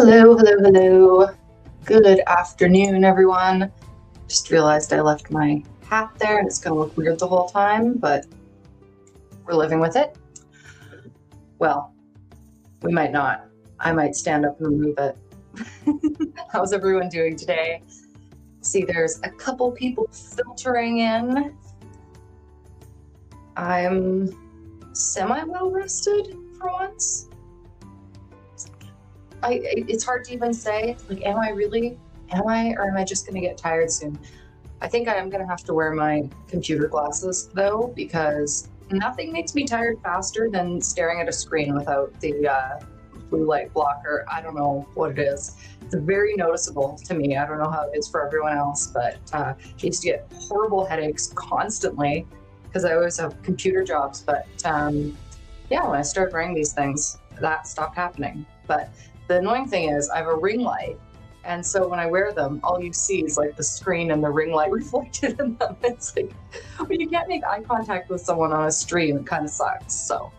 Hello, hello, hello. Good afternoon, everyone. Just realized I left my hat there and it's gonna look weird the whole time, but we're living with it. Well, we might not. I might stand up and remove it. How's everyone doing today? See, there's a couple people filtering in. I'm semi-well rested for once. It's hard to even say, like, am I really? Am I, or am I just gonna get tired soon? I think I am gonna have to wear my computer glasses though, because nothing makes me tired faster than staring at a screen without the blue light blocker. I don't know what it is. It's very noticeable to me. I don't know how it is for everyone else, but I used to get horrible headaches constantly because I always have computer jobs. But yeah, when I started wearing these things, that stopped happening. But the annoying thing is I have a ring light. And so when I wear them, all you see is like the screen and the ring light reflected in them. It's like, when you can't make eye contact with someone on a stream, it kind of sucks. So,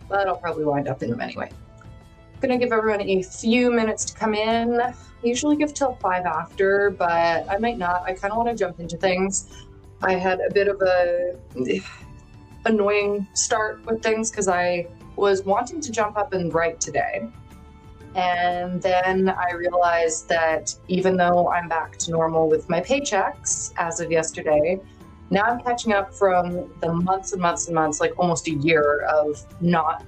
but I'll probably wind up in them anyway. I'm gonna give everyone a few minutes to come in. I usually give till 5 after, but I might not. I kind of want to jump into things. I had a bit of a annoying start with things because I was wanting to jump up and write today. And then I realized that even though I'm back to normal with my paychecks as of yesterday, now I'm catching up from the months and months and months, like almost a year of not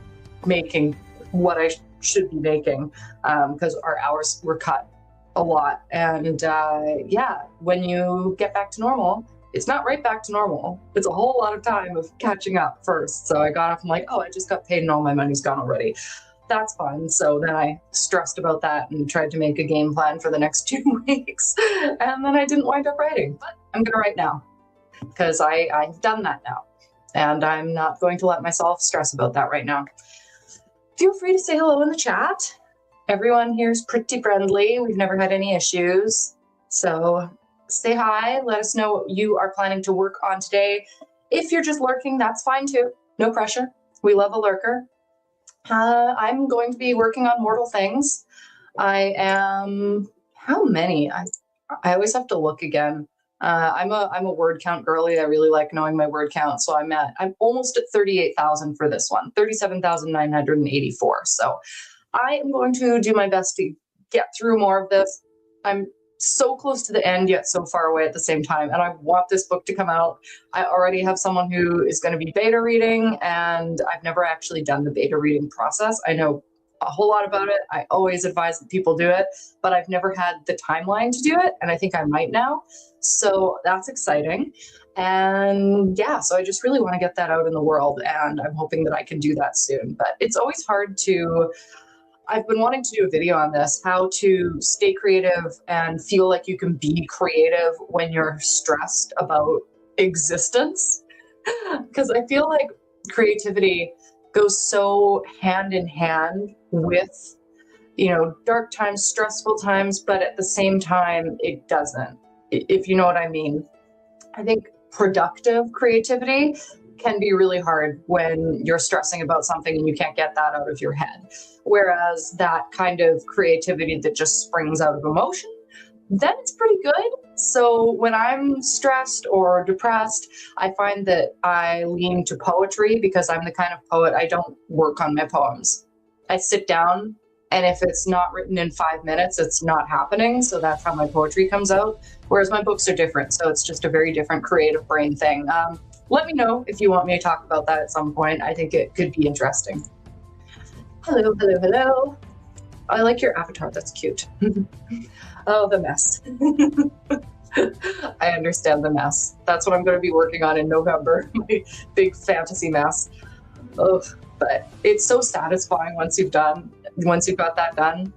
making what I should be making because our hours were cut a lot. And yeah, when you get back to normal, it's not right back to normal. It's a whole lot of time of catching up first. So I got up and like, oh, I just got paid and all my money's gone already. That's fun. So then I stressed about that and tried to make a game plan for the next 2 weeks. And then I didn't wind up writing, but I'm going to write now because I've done that now. And I'm not going to let myself stress about that right now. Feel free to say hello in the chat. Everyone here is pretty friendly. We've never had any issues. So say hi. Let us know what you are planning to work on today. If you're just lurking, that's fine too. No pressure. We love a lurker. I'm going to be working on Mortal Things. I am, how many? I always have to look again. I'm a word count girly. I really like knowing my word count. So I'm almost at 38,000 for this one, 37,984. So I am going to do my best to get through more of this. I'm so close to the end yet so far away at the same time, and I want this book to come out. I already have someone who is going to be beta reading, and I've never actually done the beta reading process. I know a whole lot about it. I always advise that people do it, but I've never had the timeline to do it, and I think I might now. So that's exciting. And yeah, so I just really want to get that out in the world, and I'm hoping that I can do that soon. But it's always hard to, I've been wanting to do a video on this, how to stay creative and feel like you can be creative when you're stressed about existence. Because I feel like creativity goes so hand in hand with, you know, dark times, stressful times, but at the same time, it doesn't, if you know what I mean. I think productive creativity can be really hard when you're stressing about something and you can't get that out of your head. Whereas that kind of creativity that just springs out of emotion, then it's pretty good. So when I'm stressed or depressed, I find that I lean to poetry because I'm the kind of poet, I don't work on my poems. I sit down, and if it's not written in 5 minutes, it's not happening. So that's how my poetry comes out. Whereas my books are different. So it's just a very different creative brain thing. Let me know if you want me to talk about that at some point. I think it could be interesting. Hello, hello, hello. I like your avatar. That's cute. Oh, the mess. I understand the mess. That's what I'm going to be working on in November. My big fantasy mess. Oh, but it's so satisfying once you've got that done.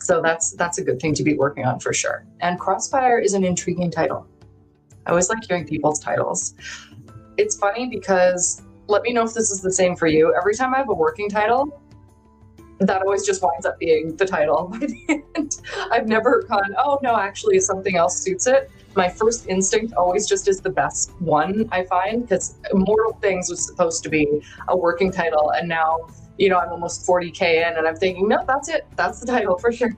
So that's a good thing to be working on for sure. And Crossfire is an intriguing title. I always like hearing people's titles. It's funny because, let me know if this is the same for you. Every time I have a working title, that always just winds up being the title by the end. I've never gone, oh no, actually something else suits it. My first instinct always just is the best one, I find, because Immortal Things was supposed to be a working title, and now I'm almost 40K in and I'm thinking, no, that's it. That's the title for sure.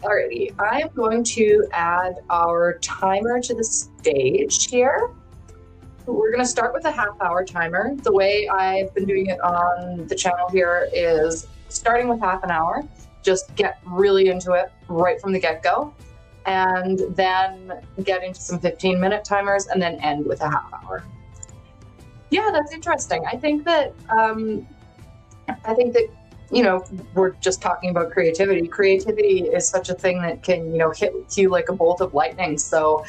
Alrighty, I'm going to add our timer to the stage here. We're going to start with a half-hour timer. The way I've been doing it on the channel here is starting with half an hour, just get really into it right from the get-go, and then get into some 15-minute timers, and then end with a half hour. Yeah, that's interesting. I think that we're just talking about creativity. Creativity is such a thing that can, hit you like a bolt of lightning. So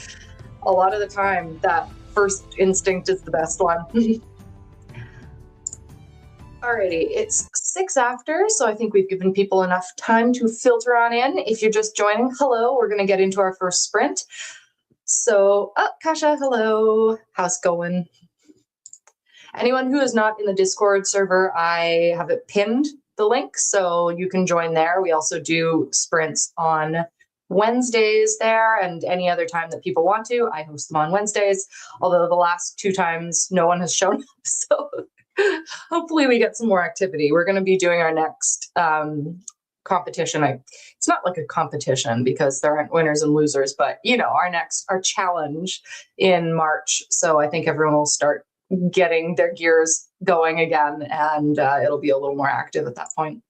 a lot of the time, that first instinct is the best one. Alrighty, it's 6 after, so I think we've given people enough time to filter on in. If you're just joining, hello, we're gonna get into our first sprint. So, Kasha, hello, how's it going? Anyone who is not in the Discord server, I have it pinned, the link, so you can join there. We also do sprints on Wednesdays there, and any other time that people want to. I host them on Wednesdays, although the last 2 times no one has shown up, so hopefully we get some more activity. We're going to be doing our next competition. It's not like a competition because there aren't winners and losers, but our challenge in March. So I think everyone will start getting their gears going again, and it'll be a little more active at that point.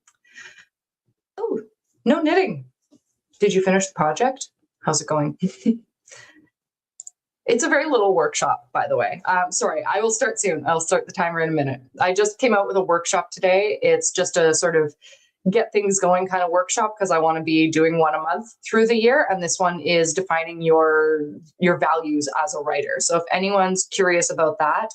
Oh, no knitting. Did you finish the project? How's it going? It's a very little workshop, by the way. Sorry, I will start soon. I'll start the timer in a minute. I just came out with a workshop today. It's just a sort of get things going kind of workshop because I want to be doing one a month through the year. And this one is defining your values as a writer. So if anyone's curious about that,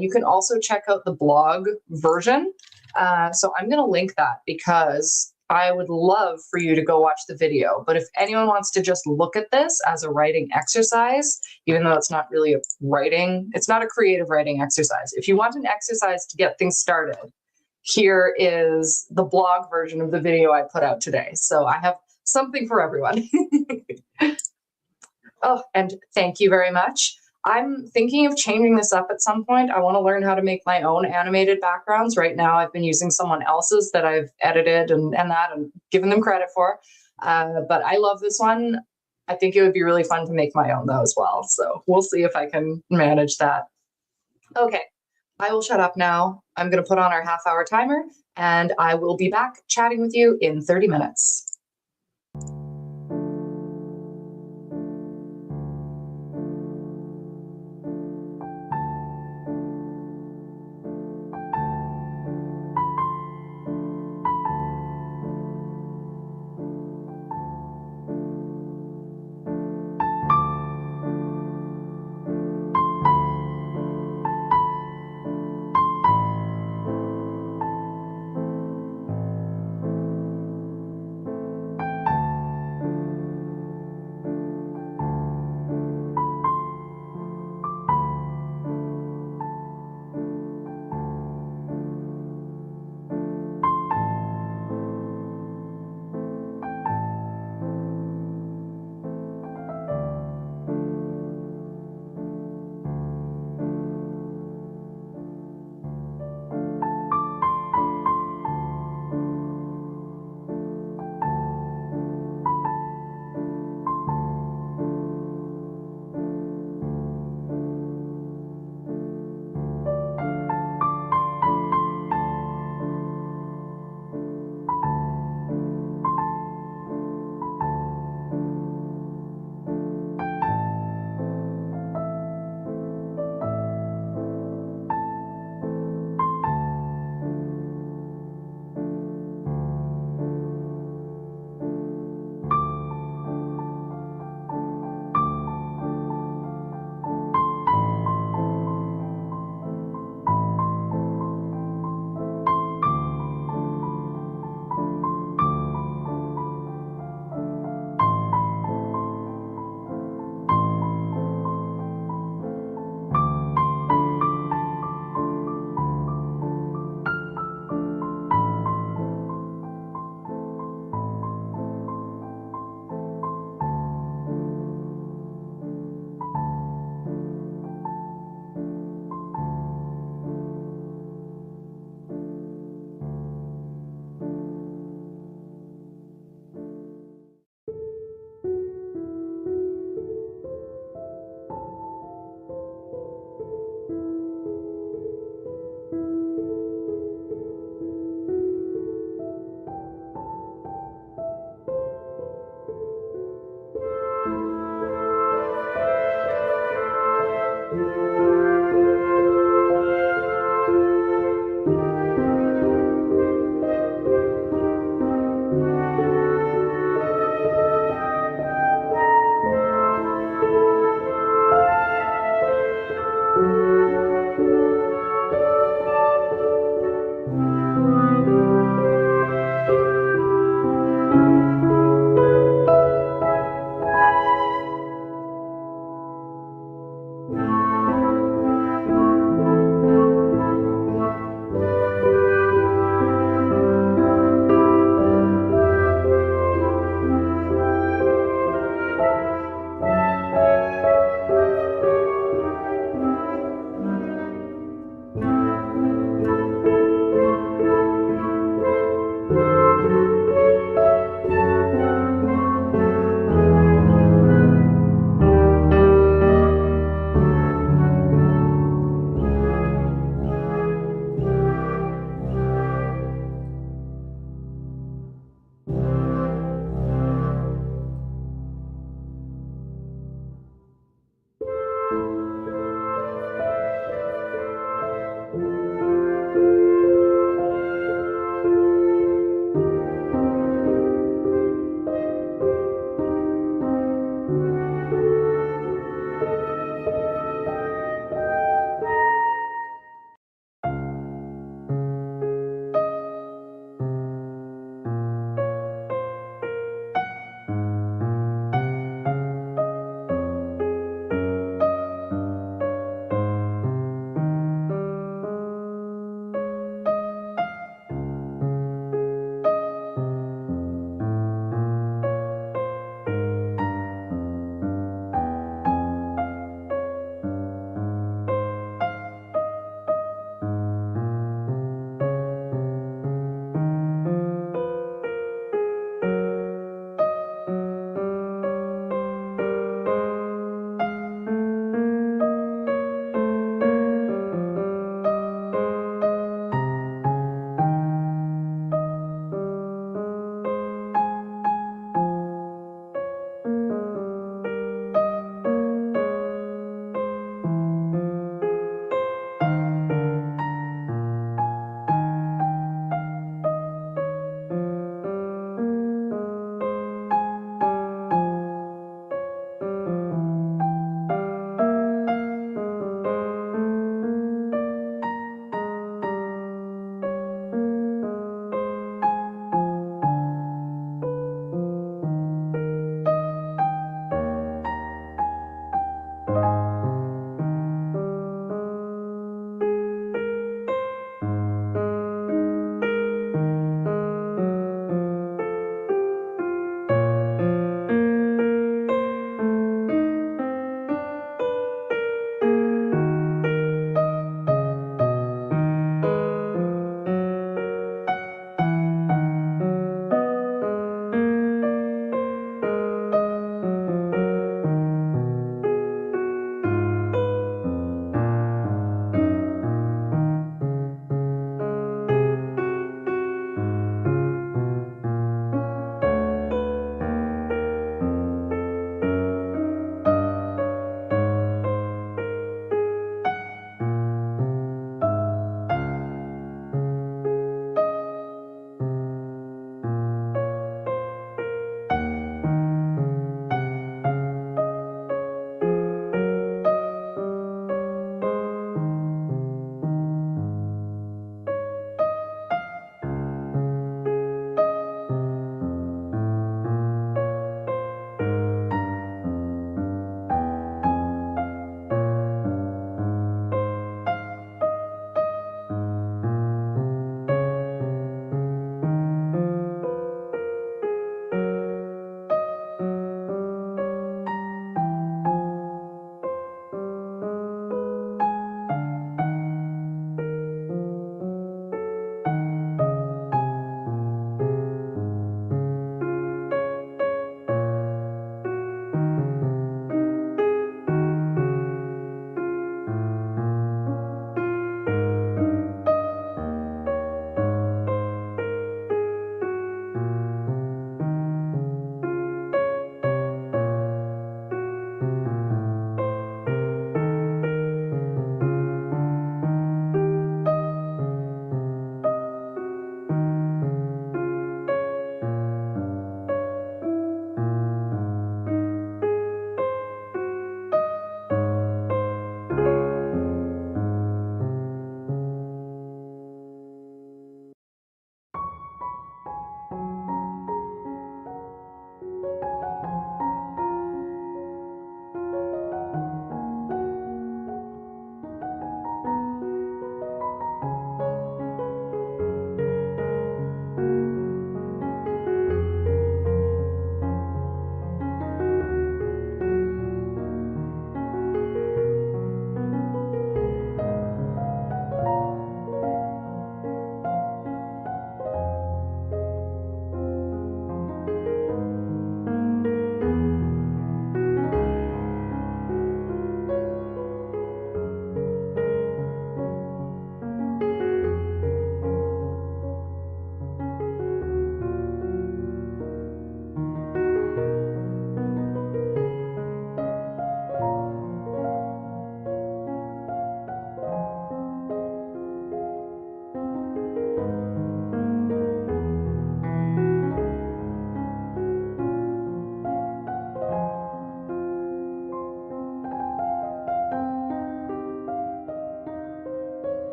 you can also check out the blog version. So I'm going to link that because I would love for you to go watch the video. But if anyone wants to just look at this as a writing exercise, even though it's not really it's not a creative writing exercise. If you want an exercise to get things started, here is the blog version of the video I put out today. So I have something for everyone. Oh, and thank you very much. I'm thinking of changing this up at some point. I want to learn how to make my own animated backgrounds. Right now, I've been using someone else's that I've edited and given them credit for. But I love this one. I think it would be really fun to make my own though as well. So we'll see if I can manage that. Okay, I will shut up now. I'm going to put on our half-hour timer, and I will be back chatting with you in 30 minutes.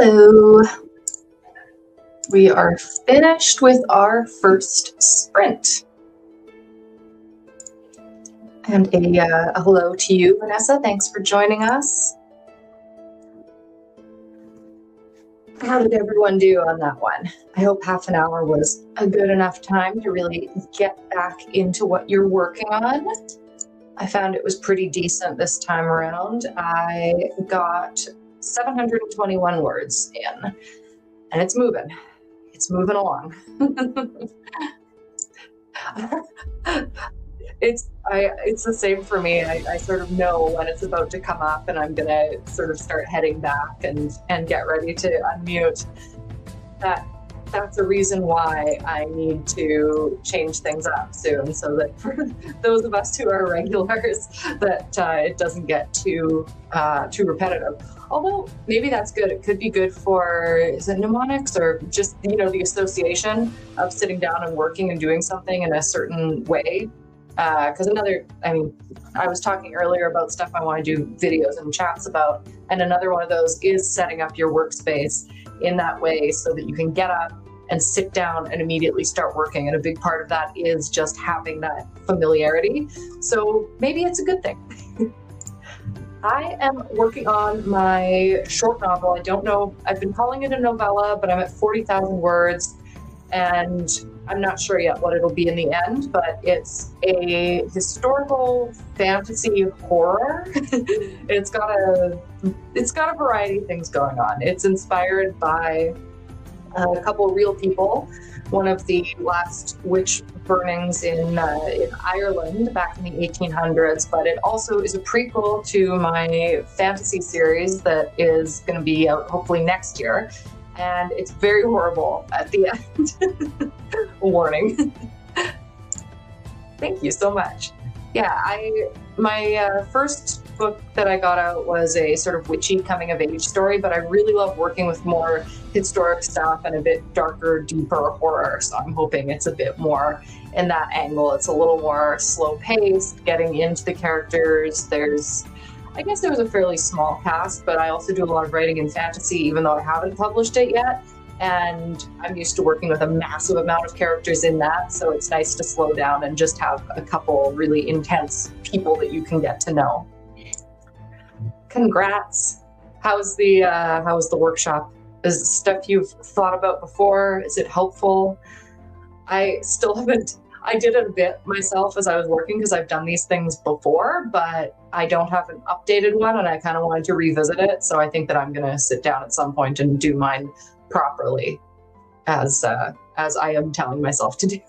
Hello. We are finished with our first sprint. And a hello to you, Vanessa. Thanks for joining us. How did everyone do on that one? I hope half an hour was a good enough time to really get back into what you're working on. I found it was pretty decent this time around. I got 721 words in, and it's moving. It's moving along. It's the same for me. I sort of know when it's about to come up, and I'm gonna sort of start heading back and get ready to unmute. That's a reason why I need to change things up soon, so that for those of us who are regulars, that it doesn't get too repetitive. Although maybe that's good. It could be good for, is it mnemonics, or just, you know, the association of sitting down and working and doing something in a certain way. Because I was talking earlier about stuff I want to do videos and chats about, and another one of those is setting up your workspace in that way so that you can get up and sit down and immediately start working. And a big part of that is just having that familiarity. So maybe it's a good thing. I am working on my short novel. I don't know, I've been calling it a novella, but I'm at 40,000 words, and I'm not sure yet what it'll be in the end, but it's a historical fantasy horror. It's got a variety of things going on. It's inspired by a couple of real people. One of the last witch burnings in Ireland back in the 1800s, but it also is a prequel to my fantasy series that is going to be out hopefully next year. And it's very horrible at the end. Warning. Thank you so much. Yeah, my first book that I got out was a sort of witchy coming of age story, but I really love working with more historic stuff and a bit darker, deeper horror. So I'm hoping it's a bit more in that angle. It's a little more slow paced, getting into the characters. I guess there was a fairly small cast, but I also do a lot of writing in fantasy, even though I haven't published it yet. And I'm used to working with a massive amount of characters in that, so it's nice to slow down and just have a couple really intense people that you can get to know. Congrats. How's the workshop? Is it stuff you've thought about before? Is it helpful? I still haven't. I did it a bit myself as I was working because I've done these things before, but I don't have an updated one, and I kind of wanted to revisit it. So I think that I'm going to sit down at some point and do mine properly, as I am telling myself to do.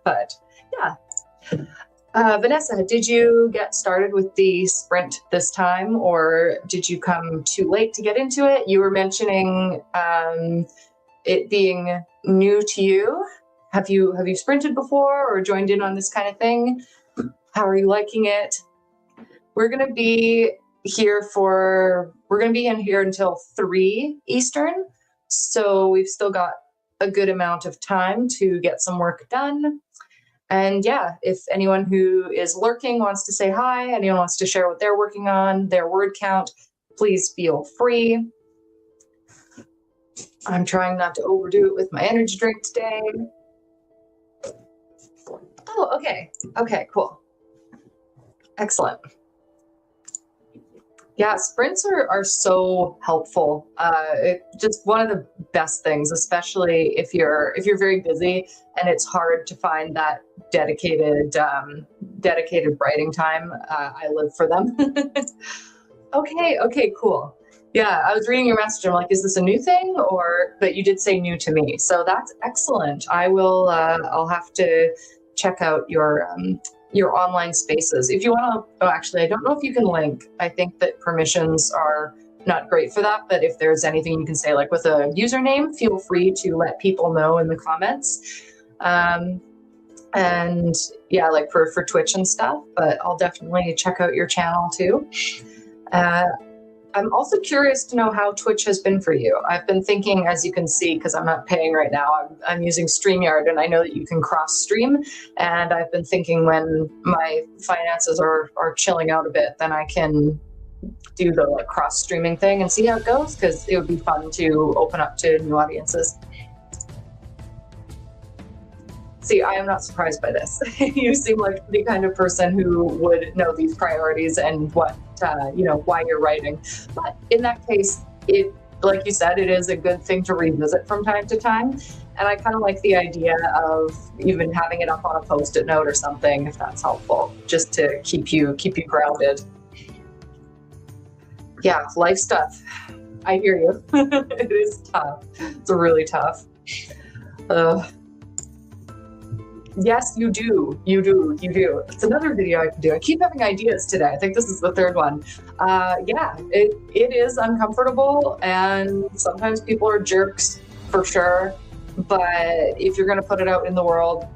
But yeah. Vanessa, did you get started with the sprint this time, or did you come too late to get into it? You were mentioning it being new to you. Have you sprinted before or joined in on this kind of thing? How are you liking it? We're going to be in here until 3 Eastern. So we've still got a good amount of time to get some work done. And yeah, if anyone who is lurking wants to say hi, anyone wants to share what they're working on, their word count, please feel free. I'm trying not to overdo it with my energy drink today. Oh, okay. Okay, cool. Excellent. Yeah, sprints are so helpful. Just one of the best things, especially if you're very busy and it's hard to find that dedicated writing time. I live for them. Okay, cool. Yeah, I was reading your message. I'm like, is this a new thing? But you did say new to me, so that's excellent. I will. I'll have to check out your online spaces. If you want to, actually, I don't know if you can link. I think that permissions are not great for that, but if there's anything you can say, like with a username, feel free to let people know in the comments. And yeah, like for Twitch and stuff, but I'll definitely check out your channel too. I'm also curious to know how Twitch has been for you. I've been thinking, as you can see, because I'm not paying right now, I'm using StreamYard, and I know that you can cross stream. And I've been thinking when my finances are chilling out a bit, then I can do the like cross streaming thing and see how it goes, because it would be fun to open up to new audiences. See, I am not surprised by this. You seem like the kind of person who would know these priorities and what, why you're writing. But in that case, it, like you said, it is a good thing to revisit from time to time. And I kind of like the idea of even having it up on a Post-it note or something, if that's helpful, just to keep you grounded. Yeah, life stuff. I hear you. It is tough. It's really tough. Yes, you do. You do. It's another video I can do. I keep having ideas today. I think this is the third one. Yeah, it is uncomfortable, and sometimes people are jerks for sure. But if you're going to put it out in the world,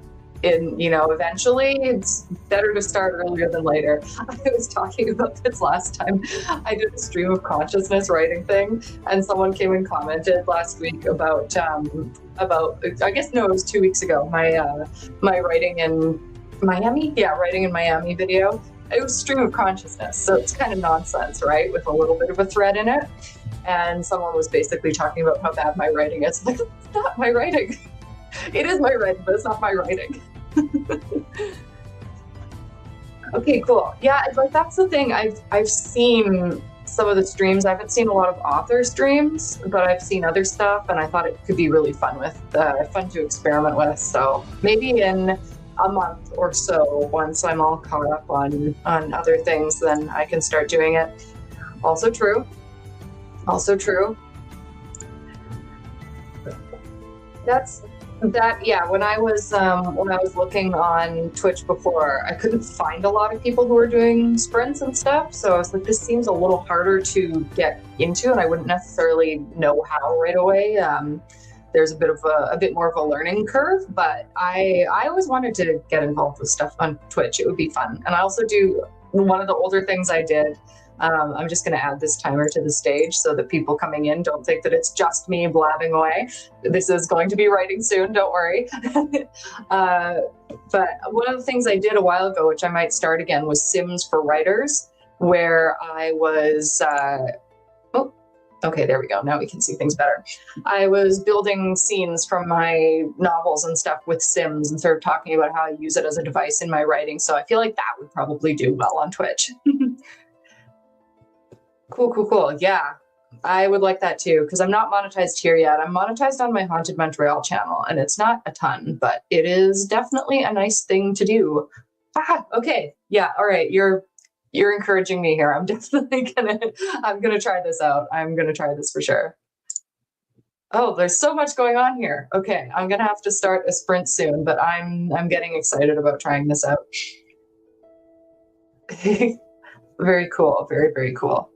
eventually, it's better to start earlier than later. I was talking about this last time. I did a stream of consciousness writing thing, and someone came and commented last week about I guess no, it was 2 weeks ago. My writing in Miami, writing in Miami video. It was stream of consciousness, so it's kind of nonsense, right? With a little bit of a thread in it. And someone was basically talking about how bad my writing is. Like, it's not my writing. It is my writing, but it's not my writing. Okay, cool. Yeah, like that's the thing. I've seen some of the streams. I haven't seen a lot of author streams, but I've seen other stuff, and I thought it could be really fun to experiment with. So maybe in a month or so, once I'm all caught up on other things, then I can start doing it. Also true. Yeah, when I was looking on Twitch before, I couldn't find a lot of people who were doing sprints and stuff, so I was like, this seems a little harder to get into, and I wouldn't necessarily know how right away. There's a bit more of a learning curve, but I always wanted to get involved with stuff on Twitch. It would be fun. And I also do one of the older things I did. I'm just going to add this timer to the stage so that people coming in don't think that it's just me blabbing away. This is going to be writing soon, don't worry. But one of the things I did a while ago, which I might start again, was Sims for Writers, where I was, okay, there we go. Now we can see things better. I was building scenes from my novels and stuff with Sims and sort of talking about how I use it as a device in my writing. So I feel like that would probably do well on Twitch. Cool. Yeah, I would like that too, because I'm not monetized here yet. I'm monetized on my Haunted Montreal channel, and it's not a ton, but it is definitely a nice thing to do. Okay. Yeah, all right. You're encouraging me here. I'm definitely I'm gonna try this out. I'm gonna try this for sure. Oh, there's so much going on here. Okay, I'm gonna have to start a sprint soon, but I'm getting excited about trying this out. Very cool. Very cool.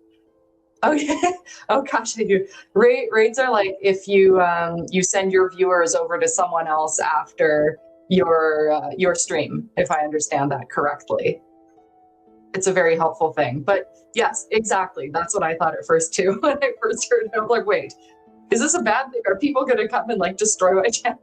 Oh yeah. Oh gosh, I do. Raids are like if you send your viewers over to someone else after your stream, if I understand that correctly. It's a very helpful thing. But yes, exactly. That's what I thought at first too. When I first heard it, I was like, wait, is this a bad thing? Are people gonna come and like destroy my channel?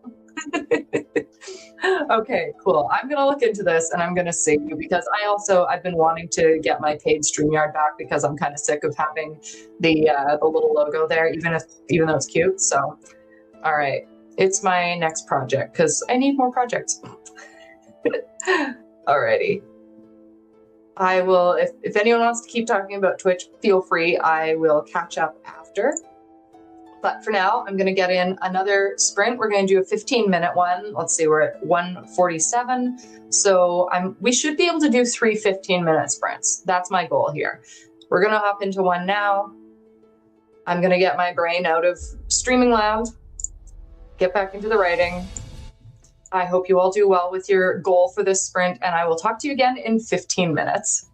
Okay, cool. I'm gonna look into this and I'm gonna save you, because I've been wanting to get my paid StreamYard back, because I'm kind of sick of having the little logo there, even though it's cute. So, all right, it's my next project because I need more projects. Alrighty. I will, if anyone wants to keep talking about Twitch, feel free. I will catch up after. But for now, I'm going to get in another sprint. We're going to do a 15-minute one. Let's see, we're at 1:47. So we should be able to do 3 15-minute sprints. That's my goal here. We're going to hop into one now. I'm going to get my brain out of streaming land, get back into the writing. I hope you all do well with your goal for this sprint, and I will talk to you again in 15 minutes.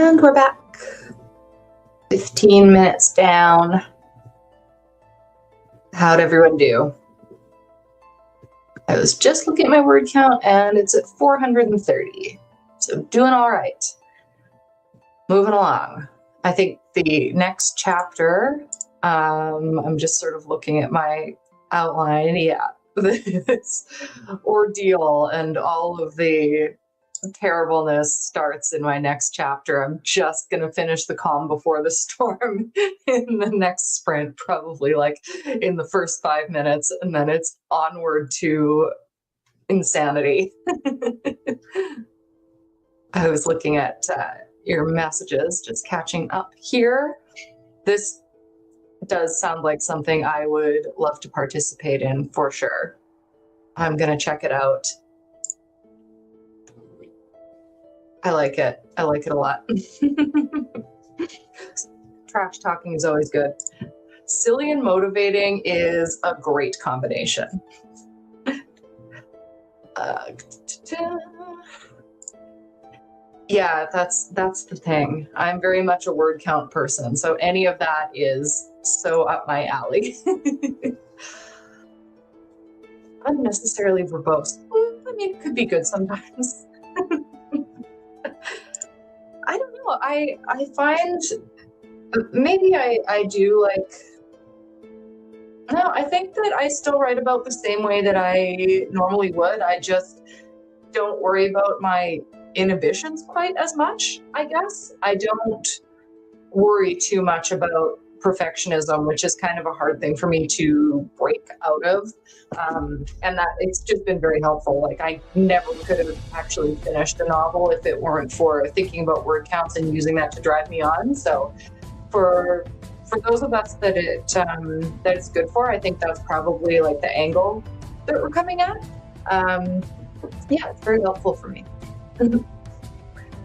And we're back. 15 minutes down. How'd everyone do? I was just looking at my word count and it's at 430. So doing all right. Moving along. I think the next chapter, I'm just sort of looking at my outline. Yeah, this ordeal and all of the terribleness starts in my next chapter. I'm just going to finish the calm before the storm in the next sprint, probably like in the first 5 minutes, and then it's onward to insanity. I was looking at your messages, just catching up here. This does sound like something I would love to participate in for sure. I'm going to check it out. I like it. I like it a lot. Trash talking is always good. Silly and motivating is a great combination. Yeah, that's the thing. I'm very much a word count person, so any of that is so up my alley. Unnecessarily verbose. I mean, it could be good sometimes. I don't know. I find maybe I do like. No, I think that I still write about the same way that I normally would. I just don't worry about my inhibitions quite as much, I guess. I don't worry too much about perfectionism, which is kind of a hard thing for me to break out of. And that it's just been very helpful. Like I never could have actually finished a novel if it weren't for thinking about word counts and using that to drive me on. So for those of us that it's good for, I think that's probably like the angle that we're coming at. Yeah, it's very helpful for me.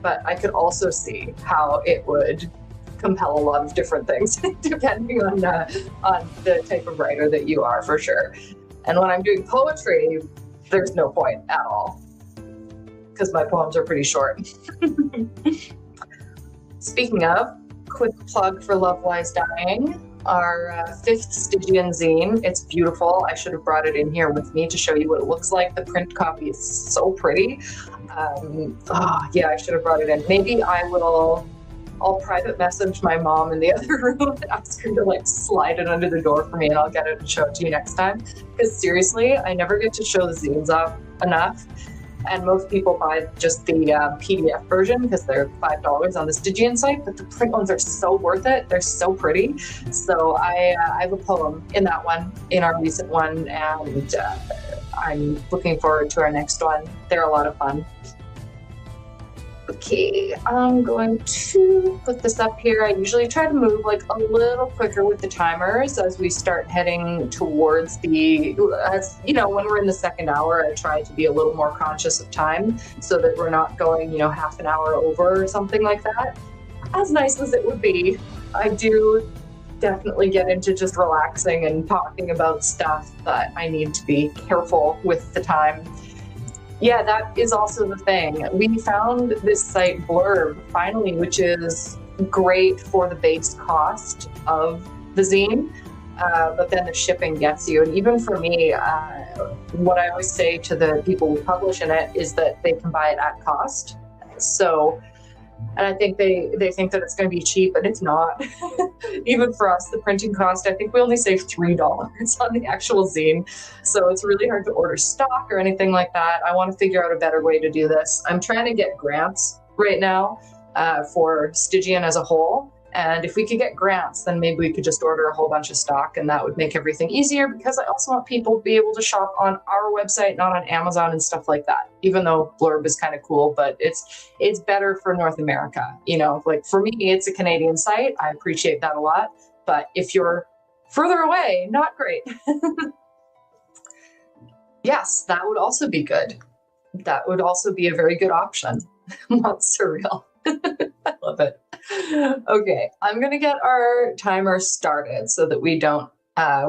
But I could also see how it would compel a lot of different things depending on the type of writer that you are, for sure. And when I'm doing poetry, there's no point at all because my poems are pretty short. Speaking of, quick plug for Love Lies Dying, our 5th Stygian zine. It's beautiful. I should have brought it in here with me to show you what it looks like. The print copy is so pretty. Yeah, I should have brought it in. Maybe I'll private message my mom in the other room and ask her to like slide it under the door for me, and I'll get it and show it to you next time. Because seriously, I never get to show the zines off enough. And most people buy just the PDF version because they're $5 on the Stygian site, but the print ones are so worth it. They're so pretty. So I have a poem in that one, in our recent one, and I'm looking forward to our next one. They're a lot of fun. Okay, I'm going to put this up here. I usually try to move like a little quicker with the timers as we start heading towards as you know, when we're in the second hour, I try to be a little more conscious of time so that we're not going, half an hour over or something like that. As nice as it would be, I do definitely get into just relaxing and talking about stuff, but I need to be careful with the time. Yeah, that is also the thing. We found this site Blurb finally, which is great for the base cost of the zine, but then the shipping gets you. And even for me, what I always say to the people who publish in it is that they can buy it at cost. So, and I think they think that it's going to be cheap, but it's not. Even for us, the printing cost, I think we only save $3 on the actual zine. So it's really hard to order stock or anything like that. I want to figure out a better way to do this. I'm trying to get grants right now for Stygian as a whole. And if we could get grants, then maybe we could just order a whole bunch of stock, and that would make everything easier, because I also want people to be able to shop on our website, not on Amazon and stuff like that. Even though Blurb is kind of cool, but it's better for North America. Like for me, it's a Canadian site. I appreciate that a lot. But if you're further away, not great. Yes, that would also be good. That would also be a very good option. Not surreal. I love it. Okay, I'm going to get our timer started so that we don't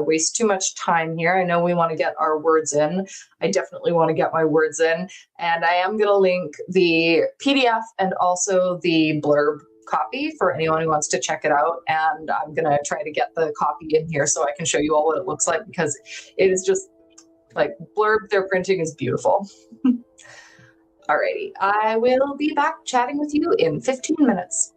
waste too much time here. I know we want to get our words in. I definitely want to get my words in. And I am going to link the PDF and also the blurb copy for anyone who wants to check it out. And I'm going to try to get the copy in here so I can show you all what it looks like, because it is just like blurb. Their printing is beautiful. Alrighty, I will be back chatting with you in 15 minutes.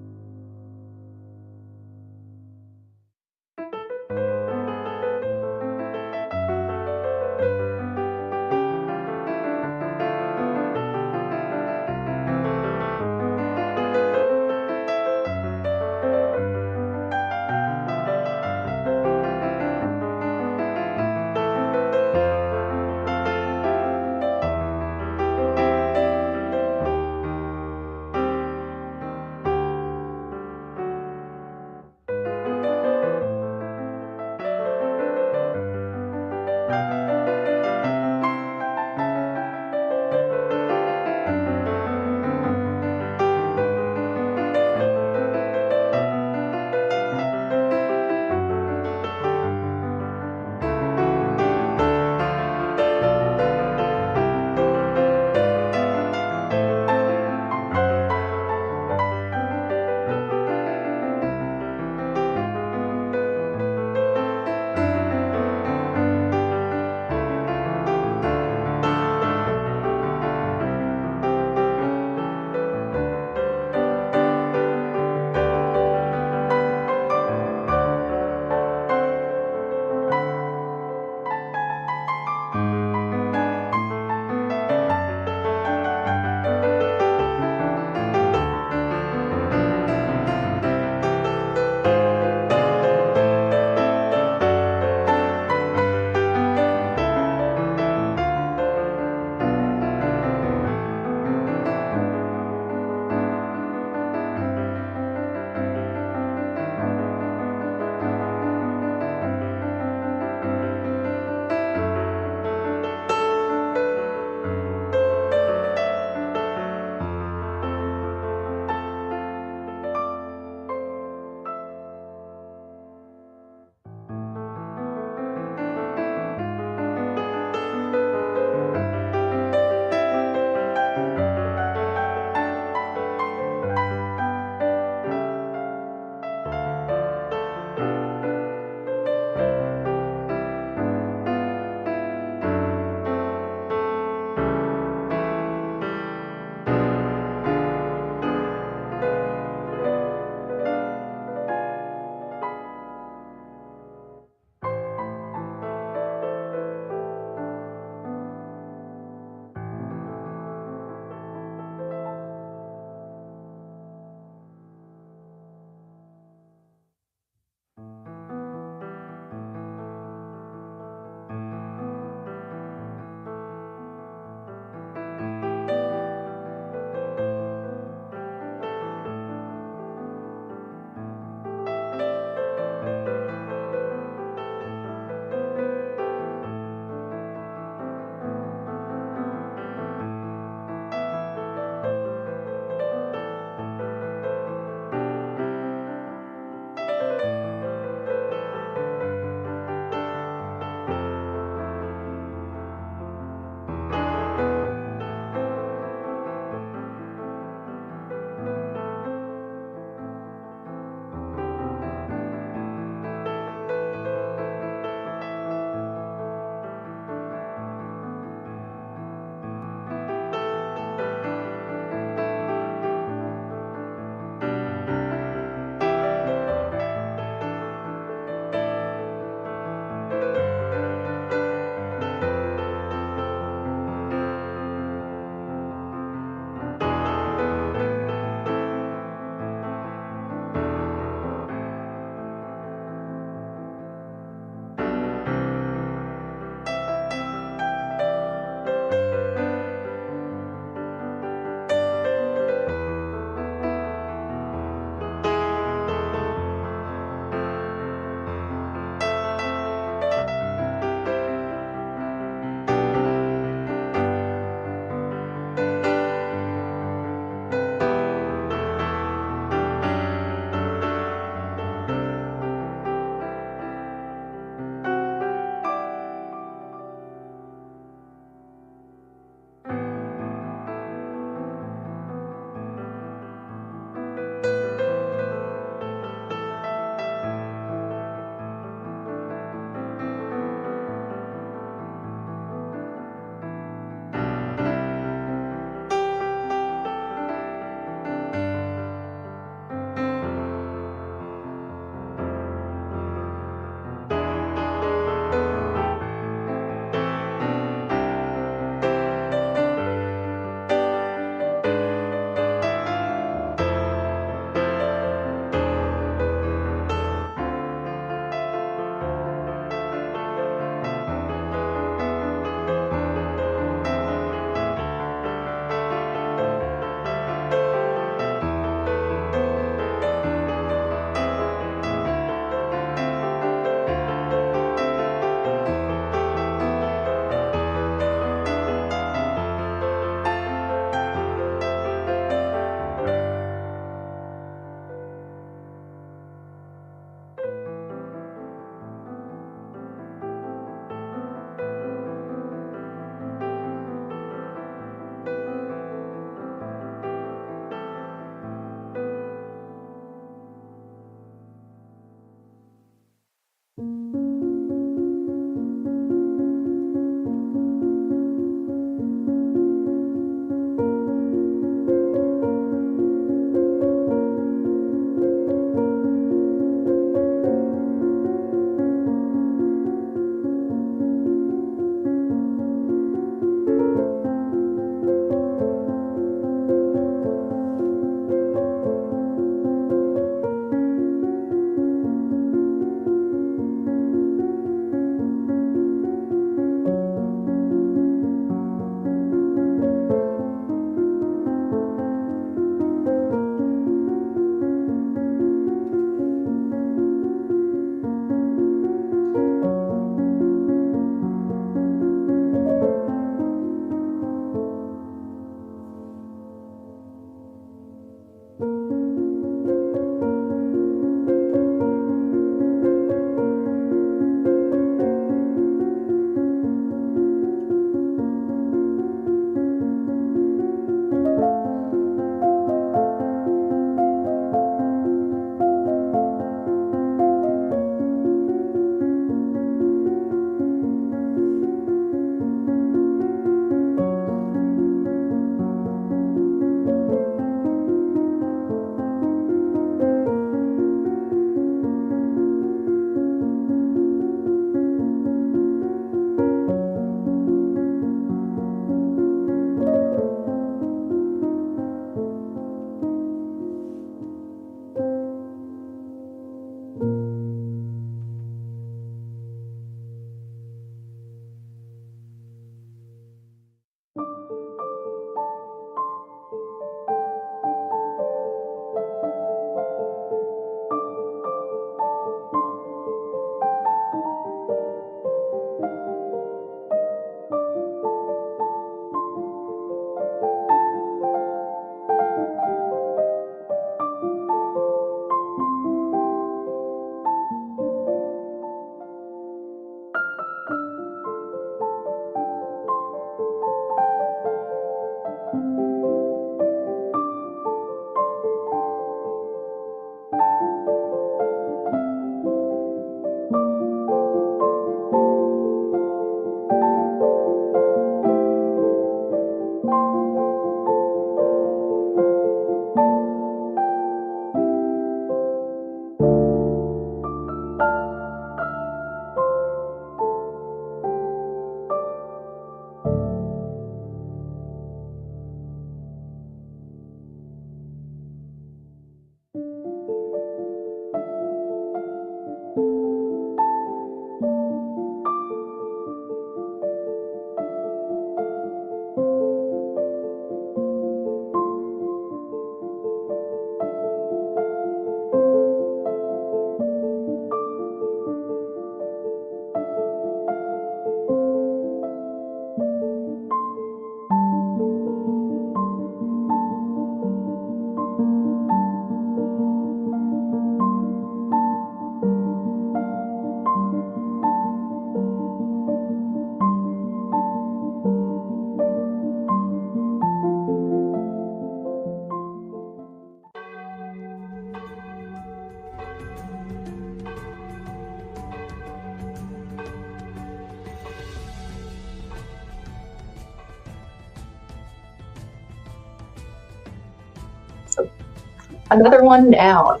Another one down.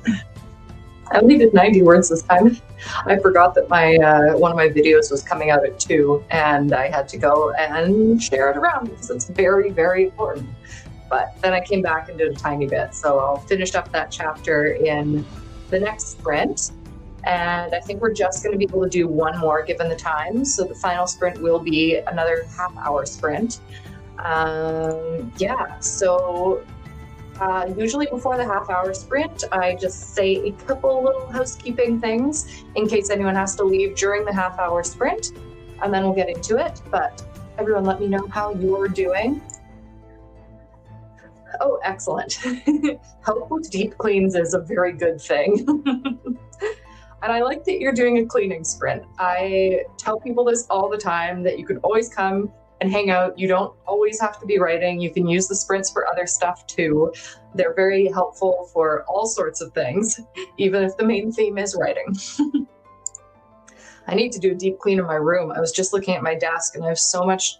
I only did 90 words this time. I forgot that my one of my videos was coming out at 2, and I had to go and share it around because it's very, very important. But then I came back and did a tiny bit. So I'll finish up that chapter in the next sprint. And I think we're just going to be able to do one more given the time. So the final sprint will be another half-hour sprint. Yeah, so usually before the half-hour sprint, I just say a couple little housekeeping things in case anyone has to leave during the half-hour sprint, and then we'll get into it. But everyone, let me know how you're doing. Oh, excellent. Help with deep cleans is a very good thing. And I like that you're doing a cleaning sprint. I tell people this all the time, that you can always come and hang out. You don't always have to be writing. You can use the sprints for other stuff too. They're very helpful for all sorts of things, even if the main theme is writing. I need to do a deep clean of my room. I was just looking at my desk and I have so much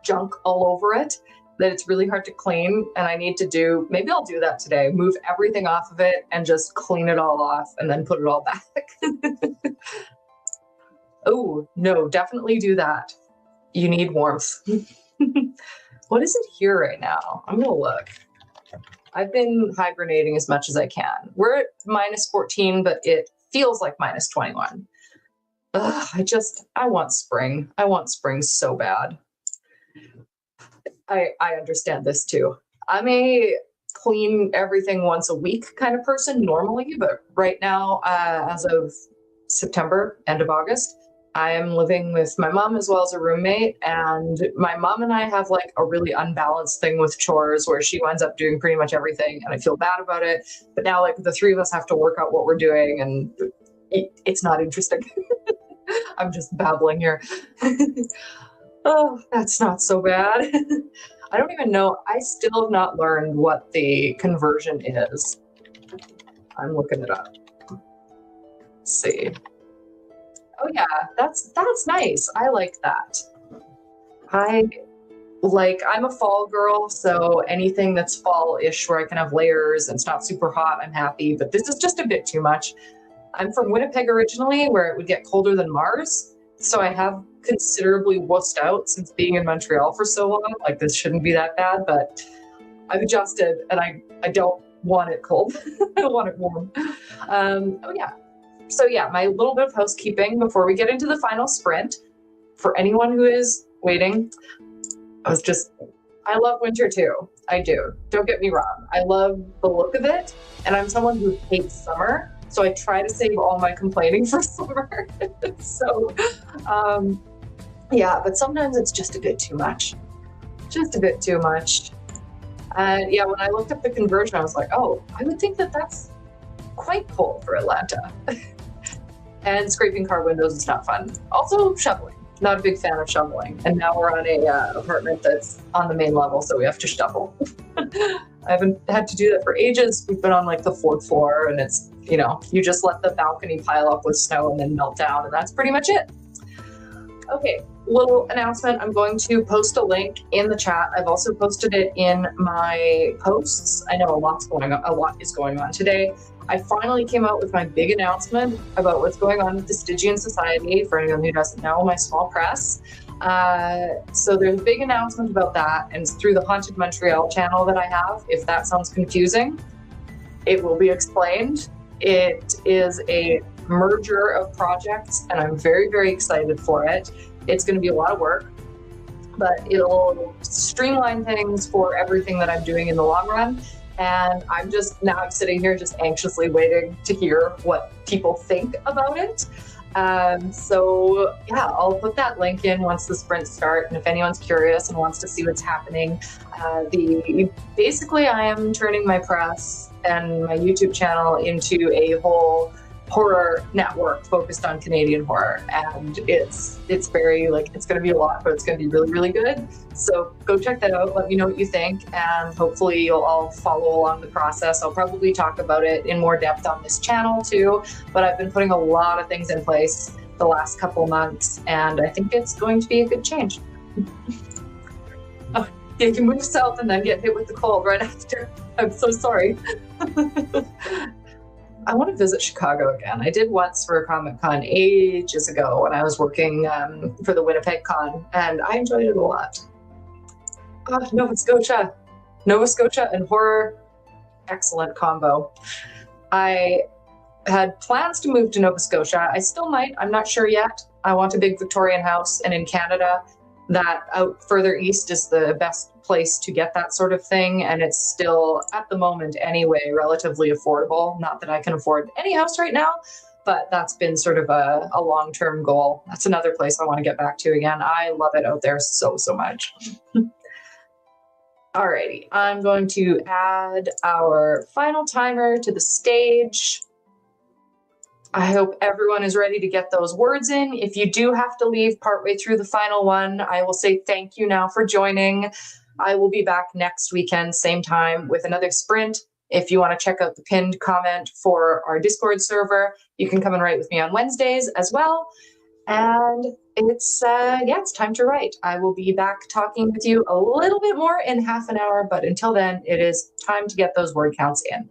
junk all over it that it's really hard to clean, and I need to do, maybe I'll do that today, move everything off of it and just clean it all off and then put it all back. Oh, no, definitely do that. You need warmth. What is it here right now? I'm gonna look. I've been hibernating as much as I can. We're at -14, but it feels like -21. Ugh, I want spring. I want spring so bad. I understand this too. I'm a clean everything once a week kind of person normally, but right now, as of September, end of August, I am living with my mom as well as a roommate, and my mom and I have like a really unbalanced thing with chores where she winds up doing pretty much everything, and I feel bad about it. But now, like, the three of us have to work out what we're doing, and it's not interesting. I'm just babbling here. Oh, that's not so bad. I don't even know. I still have not learned what the conversion is. I'm looking it up. Let's see. Oh yeah, that's nice. I like that. I'm a fall girl, so anything that's fall-ish where I can have layers and it's not super hot, I'm happy, but this is just a bit too much. I'm from Winnipeg originally, where it would get colder than Mars, so I have considerably wussed out since being in Montreal for so long. Like, this shouldn't be that bad, but I've adjusted, and I don't want it cold. I want it warm. Oh yeah. So yeah, my little bit of housekeeping before we get into the final sprint. For anyone who is waiting, I love winter too. I do. Don't get me wrong. I love the look of it, and I'm someone who hates summer. So I try to save all my complaining for summer. So, yeah, but sometimes it's just a bit too much. Just a bit too much. Yeah, when I looked up the conversion, I was like, oh, I would think that that's quite cold for Atlanta. And scraping car windows is not fun. Also, shoveling. Not a big fan of shoveling. And now we're on a apartment that's on the main level, so we have to shovel. I haven't had to do that for ages. We've been on like the 4th floor, and it's, you know, you just let the balcony pile up with snow and then melt down, and that's pretty much it. Okay, little announcement. I'm going to post a link in the chat. I've also posted it in my posts. I know a lot is going on today. I finally came out with my big announcement about what's going on with the Stygian Society. For anyone who doesn't know, my small press. So there's a big announcement about that, and it's through the Haunted Montreal channel that I have. If that sounds confusing, it will be explained. It is a merger of projects, and I'm very, very excited for it. It's going to be a lot of work, but it'll streamline things for everything that I'm doing in the long run. And I'm sitting here just anxiously waiting to hear what people think about it. So yeah, I'll put that link in once the sprints start. And if anyone's curious and wants to see what's happening, basically I am turning my press and my YouTube channel into a whole horror network focused on Canadian horror. And it's very, like, it's going to be a lot, but it's going to be really, really good. So go check that out. Let me know what you think. And hopefully you'll all follow along the process. I'll probably talk about it in more depth on this channel too, but I've been putting a lot of things in place the last couple months, and I think it's going to be a good change. Oh, Yeah, you move south and then get hit with the cold right after. I'm so sorry. I want to visit Chicago again. I did once for a Comic Con ages ago when I was working for the Winnipeg Con, and I enjoyed it a lot. Nova Scotia. Nova Scotia and horror, excellent combo. I had plans to move to Nova Scotia. I still might, I'm not sure yet. I want a big Victorian house, and in Canada, that out further east is the best place to get that sort of thing, and it's still, at the moment anyway, relatively affordable. Not that I can afford any house right now, but that's been sort of a long-term goal. That's another place I want to get back to again. I love it out there so much. Alrighty, I'm going to add our final timer to the stage. I hope everyone is ready to get those words in. If you do have to leave partway through the final one, I will say thank you now for joining. I will be back next weekend, same time, with another sprint. If you want to check out the pinned comment for our Discord server, you can come and write with me on Wednesdays as well. And it's time to write. I will be back talking with you a little bit more in half an hour, but until then, it is time to get those word counts in.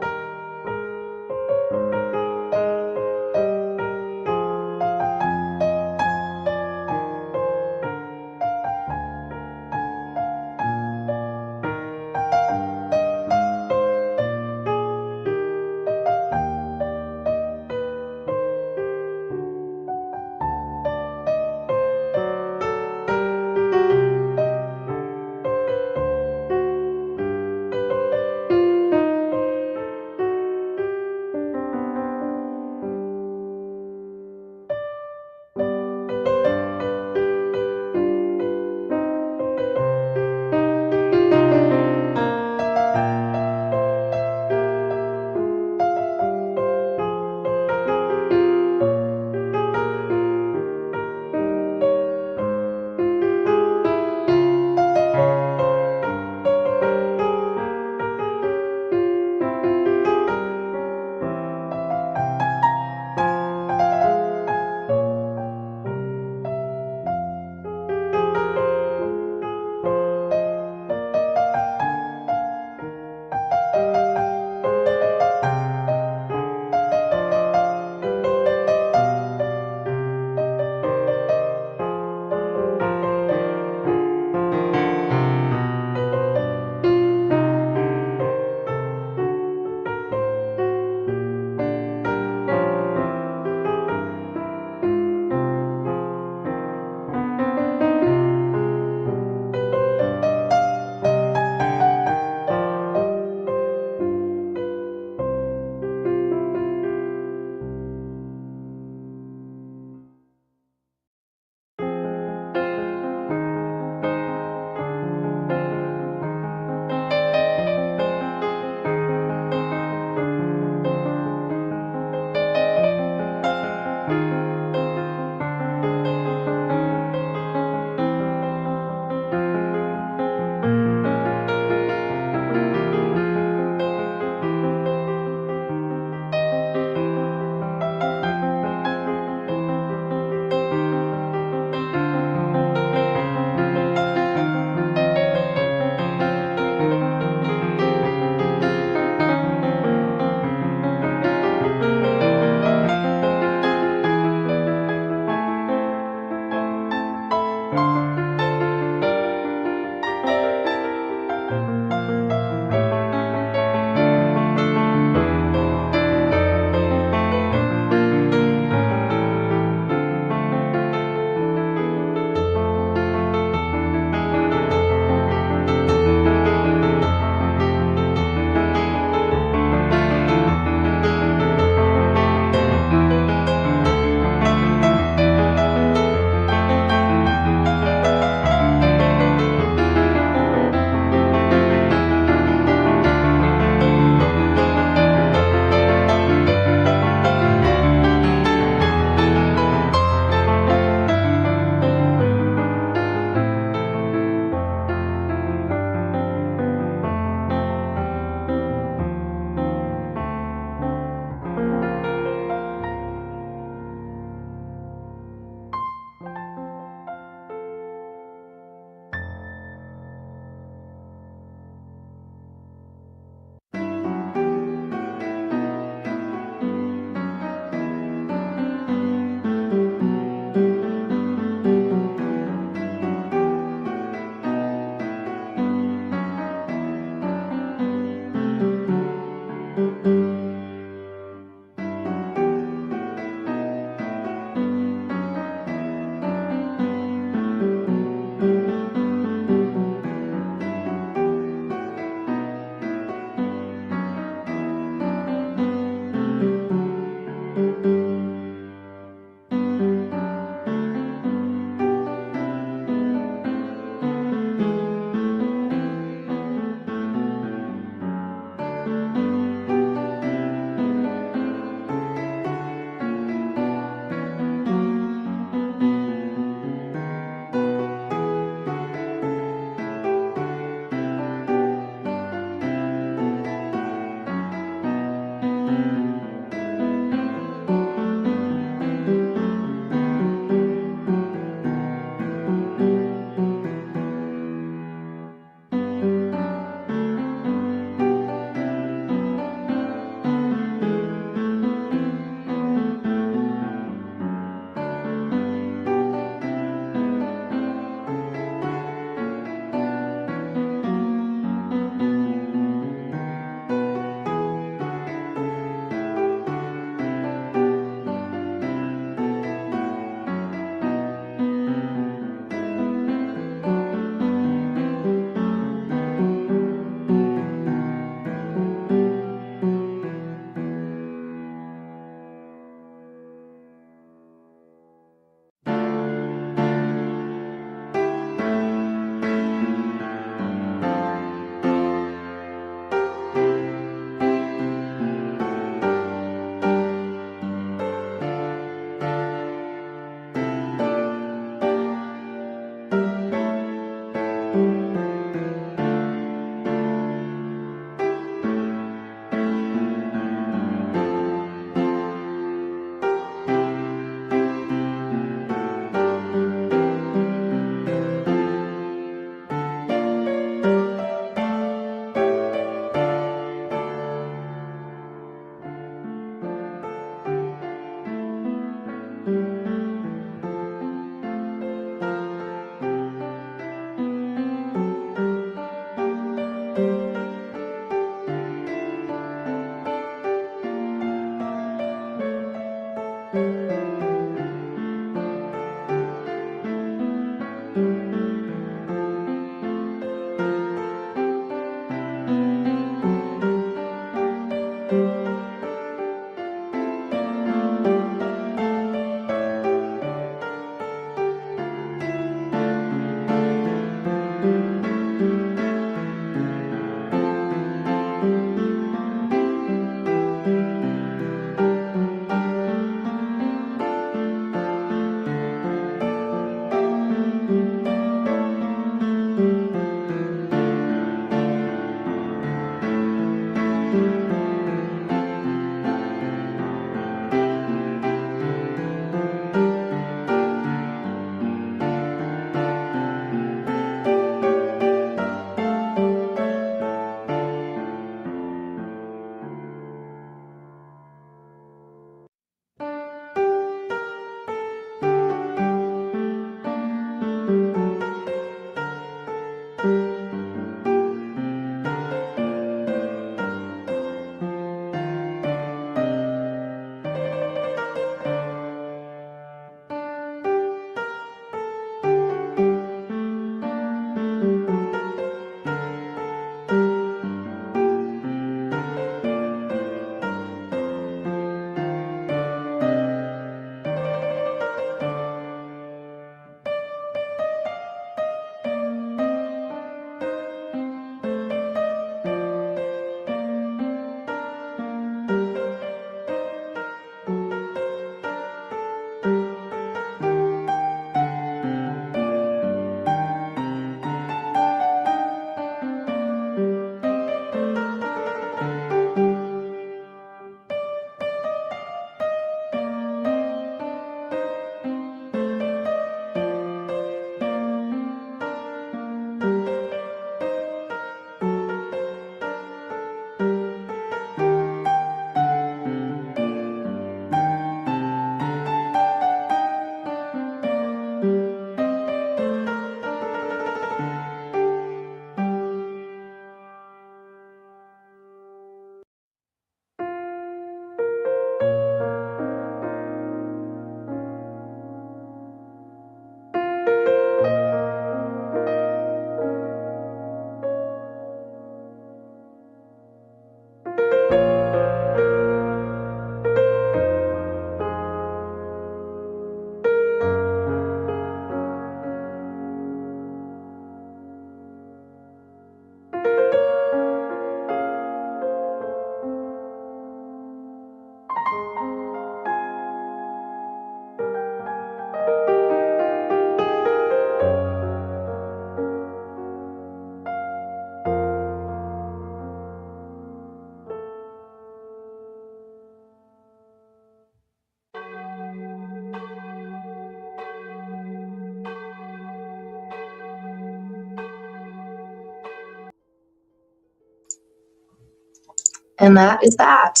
And that is that.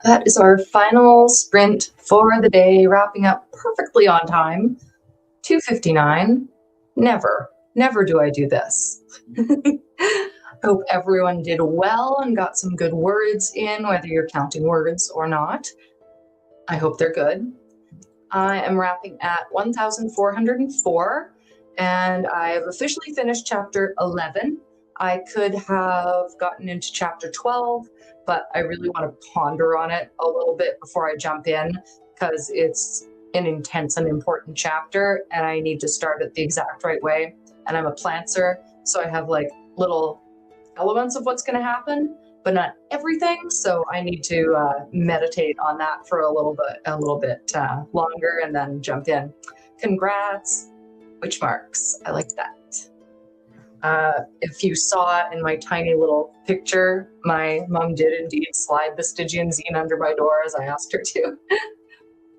That is our final sprint for the day, wrapping up perfectly on time. 2:59. Never do I do this. Hope everyone did well and got some good words in, whether you're counting words or not. I hope they're good. I am wrapping at 1,404, and I have officially finished chapter 11. I could have gotten into chapter 12, but I really want to ponder on it a little bit before I jump in, because it's an intense and important chapter, and I need to start it the exact right way. And I'm a plantser, so I have like little elements of what's going to happen, but not everything. So I need to meditate on that for a little bit longer, and then jump in. Congrats, witch marks. I like that. If you saw in my tiny little picture, my mom did indeed slide the Stygian zine under my door as I asked her to.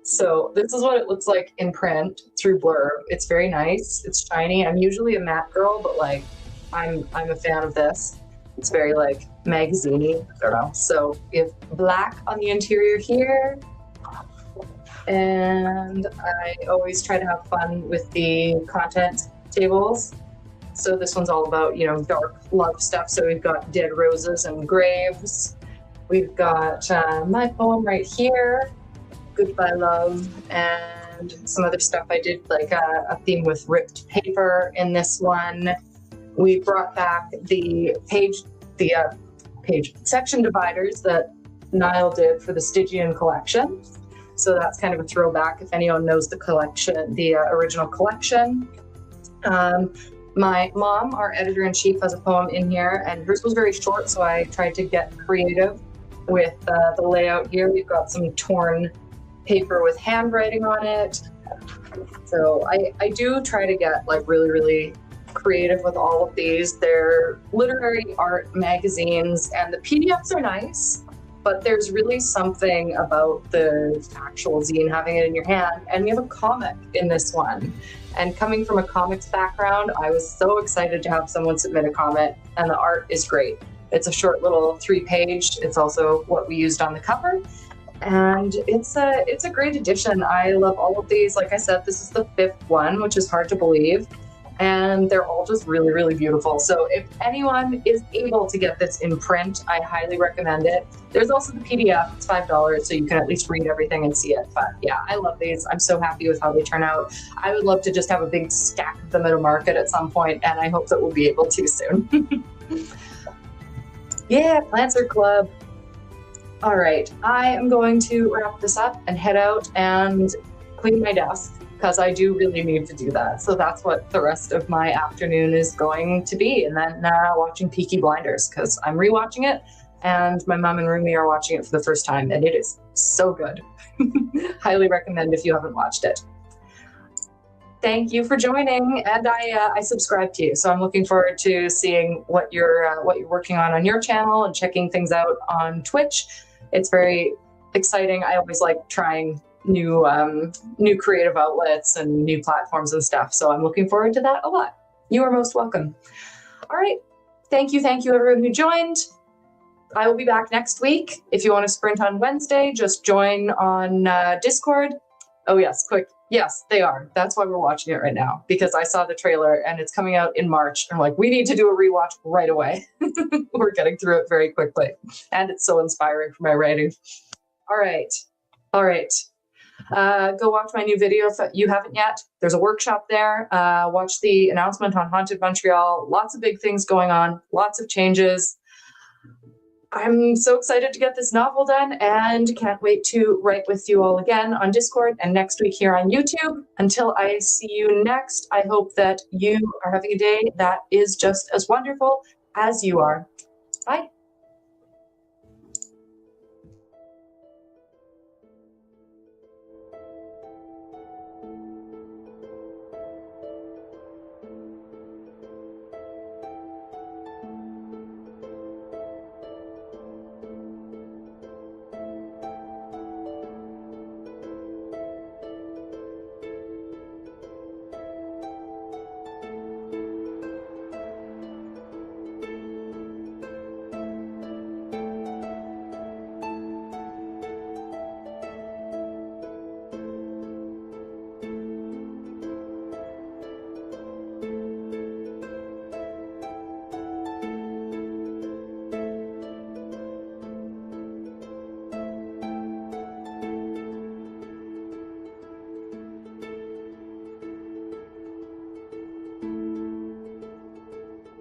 So this is what it looks like in print through Blurb. It's very nice. It's shiny. I'm usually a matte girl, but like I'm a fan of this. It's very like magazine-y. I don't know. So we have black on the interior here. And I always try to have fun with the content tables. So this one's all about, dark love stuff. So we've got dead roses and graves. We've got my poem right here, Goodbye Love, and some other stuff. I did like a theme with ripped paper in this one. We brought back the page section dividers that Niall did for the Stygian collection. So that's kind of a throwback if anyone knows the collection, the original collection. My mom, our editor-in-chief, has a poem in here, and hers was very short, so I tried to get creative with the layout here. We've got some torn paper with handwriting on it. So I do try to get like really, really creative with all of these. They're literary art magazines, and the PDFs are nice, but there's really something about the actual zine, having it in your hand. And we have a comic in this one. And coming from a comics background, I was so excited to have someone submit a comic, and the art is great. It's a short little 3-page. It's also what we used on the cover. And it's a great addition. I love all of these. Like I said, this is the 5th one, which is hard to believe. And they're all just really, really beautiful. So if anyone is able to get this in print, I highly recommend it. There's also the PDF, it's $5, so you can at least read everything and see it. But yeah, I love these. I'm so happy with how they turn out. I would love to just have a big stack of them at a market at some point, and I hope that we'll be able to soon. Yeah, Planter Club. All right, I am going to wrap this up and head out and clean my desk, because I do really need to do that. So that's what the rest of my afternoon is going to be. And then watching Peaky Blinders, because I'm rewatching it, and my mom and Rumi are watching it for the first time, and it is so good. Highly recommend if you haven't watched it. Thank you for joining, and I subscribe to you, so I'm looking forward to seeing what you're working on your channel and checking things out on Twitch. It's very exciting. I always like trying new creative outlets and new platforms and stuff. So I'm looking forward to that a lot. You are most welcome. All right. Thank you everyone who joined. I will be back next week. If you want to sprint on Wednesday, just join on Discord. Oh yes, quick. Yes, they are. That's why we're watching it right now, because I saw the trailer and it's coming out in March. I'm like, we need to do a rewatch right away. We're getting through it very quickly. And it's so inspiring for my writing. All right. Go watch my new video if you haven't yet. There's a workshop there. Watch the announcement on Haunted Montreal. Lots of big things going on, lots of changes. I'm so excited to get this novel done and can't wait to write with you all again on Discord and next week here on YouTube. Until I see you next, I hope that you are having a day that is just as wonderful as you are. Bye.